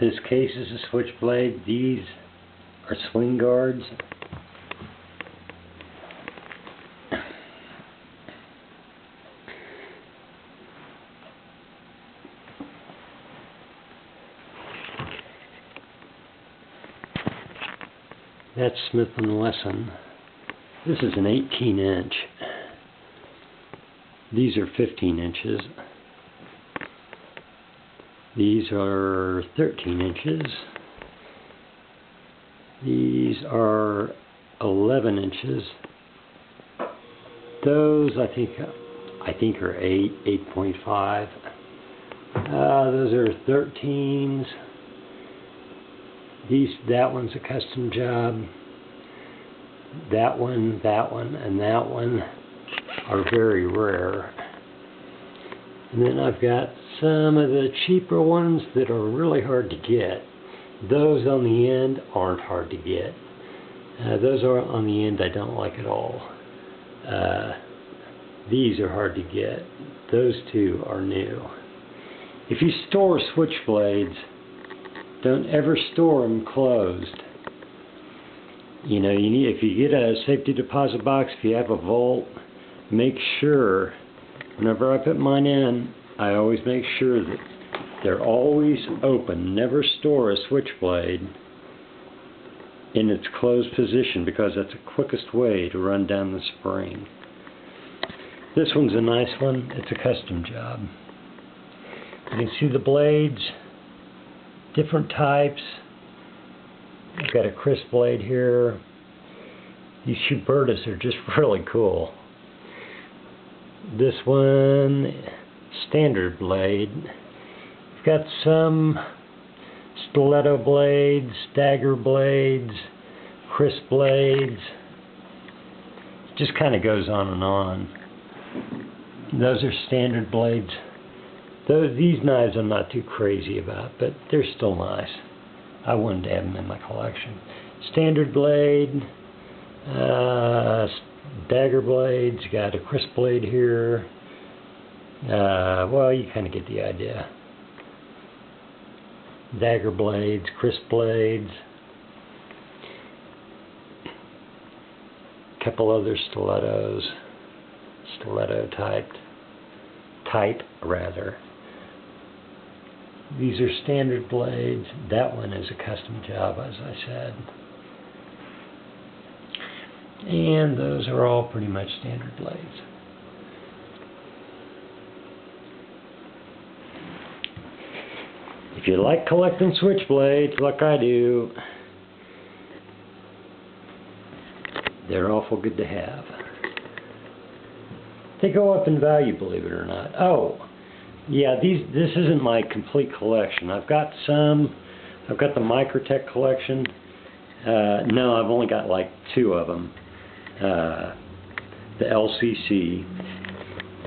This case is a Switchblade. These are swing guards. That's Smith & Wesson. This is an 18-inch. These are 15 inches. These are 13 inches. These are 11 inches. Those I think are 8.5. Those are 13s. That one's a custom job. That one, and that one are very rare. And then I've got some of the cheaper ones that are really hard to get. Those on the end aren't hard to get. Those are on the end I don't like at all. These are hard to get. Those two are new. If you store Switchblades, don't ever store them closed. You know, if you get a safety deposit box, if you have a vault, make sure, whenever I put mine in, I always make sure that they're always open. Never store a Switchblade in its closed position, because that's the quickest way to run down the spring. This one's a nice one. It's a custom job. You can see the blades, different types. I've got a crisp blade here. These Schubertus are just really cool. This one, standard blade. We've got some stiletto blades, dagger blades, crisp blades. Just kind of goes on and on. Those are standard blades. These knives I'm not too crazy about, but they're still nice. I wanted to have them in my collection. Standard blade, dagger blades, got a crisp blade here. Well, you kind of get the idea. Dagger blades, crisp blades. A couple other stilettos. Stiletto type rather. These are standard blades. That one is a custom job, as I said. And those are all pretty much standard blades. If you like collecting Switchblades, like I do, they're awful good to have. They go up in value, believe it or not. Oh, yeah, this isn't my complete collection. I've got the Microtech collection. No, I've only got like 2 of them. The LCC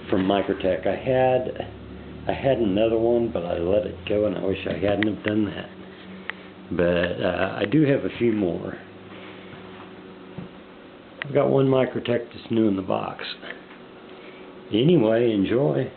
from Microtech. I had another one, but I let it go, and I wish I hadn't have done that. But I do have a few more. I've got one Microtech that's new in the box. Anyway, enjoy.